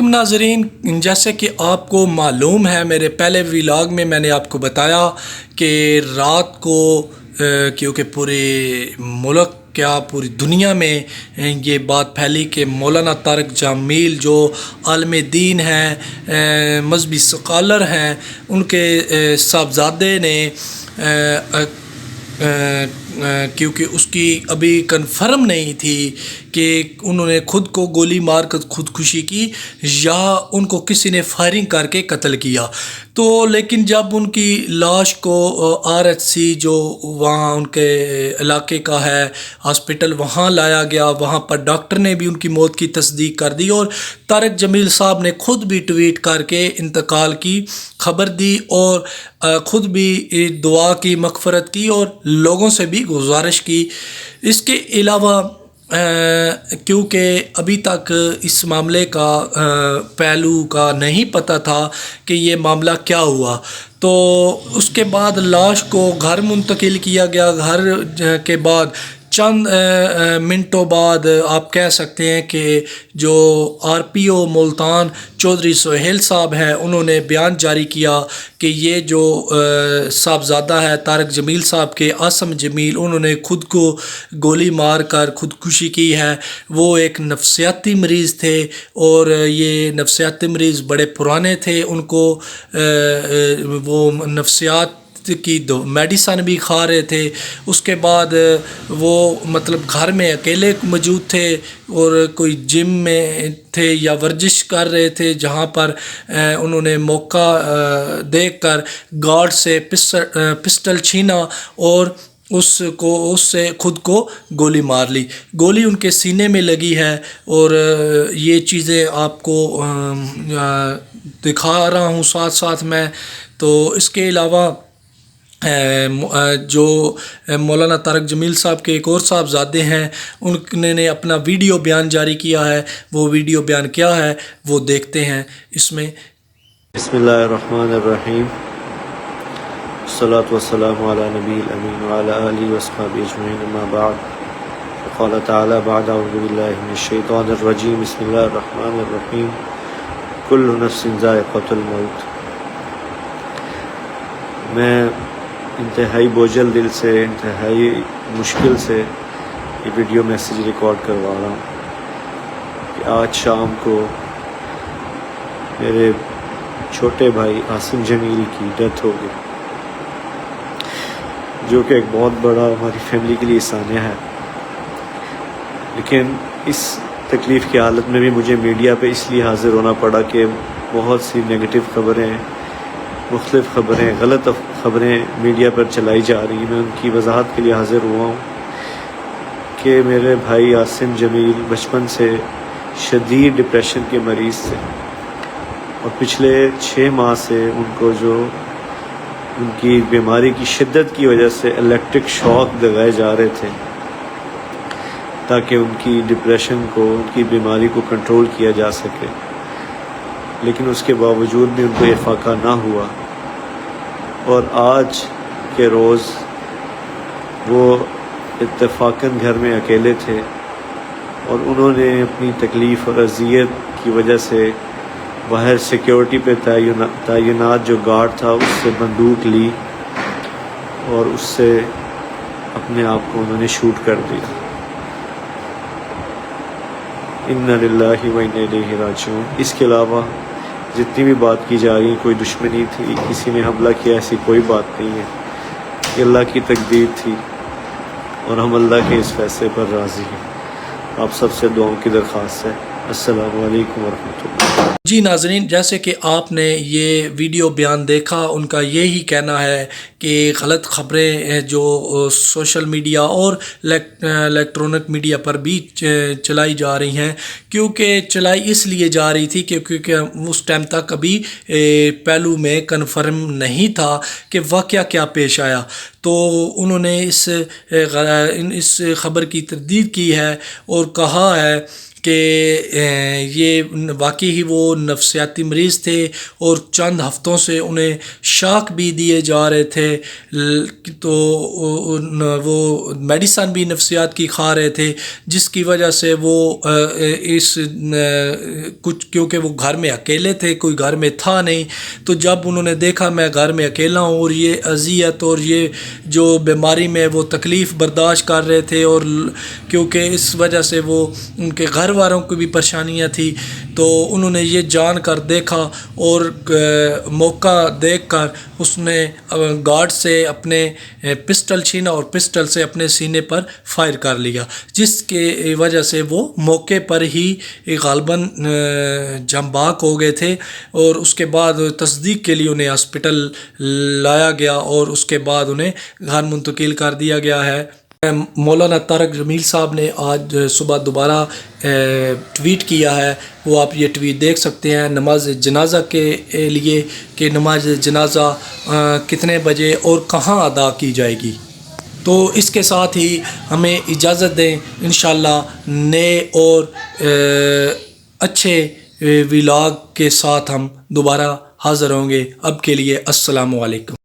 علیکم ناظرین، جیسے کہ آپ کو معلوم ہے میرے پہلے ولاگ میں نے آپ کو بتایا کہ رات کو کیونکہ پورے ملک کیا پوری دنیا میں یہ بات پھیلی کہ مولانا طارق جمیل جو عالم دین ہیں، مذہبی اسکالر ہیں، ان کے صاحبزادے نے کیونکہ اس کی ابھی کنفرم نہیں تھی کہ انہوں نے خود کو گولی مار کر خودکشی کی یا ان کو کسی نے فائرنگ کر کے قتل کیا، تو لیکن جب ان کی لاش کو RHC جو وہاں ان کے علاقے کا ہے ہاسپٹل وہاں لایا گیا، وہاں پر ڈاکٹر نے بھی ان کی موت کی تصدیق کر دی اور طارق جمیل صاحب نے خود بھی ٹویٹ کر کے انتقال کی خبر دی اور خود بھی دعا کی، مغفرت کی اور لوگوں سے بھی گزارش کی۔ اس کے علاوہ کیونکہ ابھی تک اس معاملے کا پہلو کا نہیں پتہ تھا کہ یہ معاملہ کیا ہوا، تو اس کے بعد لاش کو گھر منتقل کیا گیا۔ گھر کے بعد چند منٹوں بعد آپ کہہ سکتے ہیں کہ جو RPO ملتان چودھری سہیل صاحب ہیں، انہوں نے بیان جاری کیا کہ یہ جو صاحبزادہ ہے طارق جمیل صاحب کے، عاصم جمیل، انہوں نے خود کو گولی مار کر خودکشی کی ہے۔ وہ ایک نفسیاتی مریض تھے اور یہ نفسیاتی مریض بڑے پرانے تھے، ان کو وہ نفسیات کی میڈیسن بھی کھا رہے تھے۔ اس کے بعد وہ مطلب گھر میں اکیلے موجود تھے اور کوئی جم میں تھے یا ورزش کر رہے تھے، جہاں پر انہوں نے موقع دیکھ کر گارڈ سے پسٹل چھینا اور اس سے خود کو گولی مار لی۔ گولی ان کے سینے میں لگی ہے اور یہ چیزیں آپ کو دکھا رہا ہوں ساتھ ساتھ میں۔ تو اس کے علاوہ جو مولانا طارق جمیل صاحب کے ایک اور صاحبزادے ہیں، انہوں نے اپنا ویڈیو بیان جاری کیا ہے۔ وہ ویڈیو بیان کیا ہے وہ دیکھتے ہیں اس میں۔ بسم اللہ الرحمن الرحیم، الصلاۃ والسلام علی نبی الامین وعلی آلہ وصحبہ اجمعین، اما بعد، قال تعالی بعد اعوذ باللہ من الشیطان الرجیم، بسم اللہ الرحمن الرحیم، کل نفس ذائقۃ الموت۔ میں انتہائی بوجھل دل سے، انتہائی مشکل سے یہ ویڈیو میسیج ریکارڈ کروا رہا ہوں کہ آج شام کو میرے چھوٹے بھائی عاصم جمیل کی ڈیتھ ہو گئی، جو کہ ایک بہت بڑا ہماری فیملی کے لیے سانیہ ہے۔ لیکن اس تکلیف کی حالت میں بھی مجھے میڈیا پہ اس لیے حاضر ہونا پڑا کہ بہت سی نگیٹو خبریں، مختلف خبریں، غلط خبریں میڈیا پر چلائی جا رہی ہیں۔ میں ان کی وضاحت کے لیے حاضر ہوا ہوں کہ میرے بھائی عاصم جمیل بچپن سے شدید ڈپریشن کے مریض تھے اور پچھلے 6 ماہ سے ان کو جو ان کی بیماری کی شدت کی وجہ سے الیکٹرک شاک لگائے جا رہے تھے تاکہ ان کی ڈپریشن کو، ان کی بیماری کو کنٹرول کیا جا سکے، لیکن اس کے باوجود بھی ان کو افاقہ نہ ہوا۔ اور آج کے روز وہ اتفاقاً گھر میں اکیلے تھے اور انہوں نے اپنی تکلیف اور اذیت کی وجہ سے باہر سیکیورٹی پہ تعینات جو گارڈ تھا اس سے بندوق لی اور اس سے اپنے آپ کو انہوں نے شوٹ کر دیا۔ انا للہ و انا الیہ راجعون۔ اس کے علاوہ جتنی بھی بات کی جا رہی ہے، کوئی دشمنی تھی، کسی نے حملہ کیا، ایسی کوئی بات نہیں ہے۔ یہ اللہ کی تقدیر تھی اور ہم اللہ کے اس فیصلے پر راضی ہیں۔ آپ سب سے دعاؤں کی درخواست ہے۔ السلام علیکم ورحمۃ اللہ۔ جی ناظرین، جیسے کہ آپ نے یہ ویڈیو بیان دیکھا، ان کا یہی کہنا ہے کہ غلط خبریں جو سوشل میڈیا اور الیکٹرانک میڈیا پر بھی چلائی جا رہی ہیں، کیونکہ چلائی اس لیے جا رہی تھی کیونکہ اس ٹائم تک ابھی پہلو میں کنفرم نہیں تھا کہ واقعہ کیا پیش آیا، تو انہوں نے اس خبر کی تردید کی ہے اور کہا ہے کہ یہ واقعی ہی وہ نفسیاتی مریض تھے اور چند ہفتوں سے انہیں شاک بھی دیے جا رہے تھے، تو وہ میڈیسن بھی نفسیات کی کھا رہے تھے، جس کی وجہ سے وہ اس کچھ، کیونکہ وہ گھر میں اکیلے تھے، کوئی گھر میں تھا نہیں، تو جب انہوں نے دیکھا میں گھر میں اکیلا ہوں اور یہ اذیت اور یہ جو بیماری میں وہ تکلیف برداشت کر رہے تھے، اور کیونکہ اس وجہ سے وہ ان کے گھر والوں کو بھی پریشانیاں تھیں، تو انہوں نے یہ جان کر دیکھا اور موقع دیکھ کر اس نے گارڈ سے اپنے پسٹل چھینا اور پسٹل سے اپنے سینے پر فائر کر لیا، جس کی وجہ سے وہ موقع پر ہی غالباً جم بحق ہو گئے تھے، اور اس کے بعد تصدیق کے لیے انہیں ہاسپٹل لایا گیا اور اس کے بعد انہیں گھر منتقل کر دیا گیا ہے۔ مولانا طارق جمیل صاحب نے آج صبح دوبارہ ٹویٹ کیا ہے، وہ آپ یہ ٹویٹ دیکھ سکتے ہیں نماز جنازہ کے لیے کہ نماز جنازہ کتنے بجے اور کہاں ادا کی جائے گی۔ تو اس کے ساتھ ہی ہمیں اجازت دیں، انشاءاللہ نئے اور اچھے ولاگ کے ساتھ ہم دوبارہ حاضر ہوں گے۔ اب کے لیے السلام علیکم۔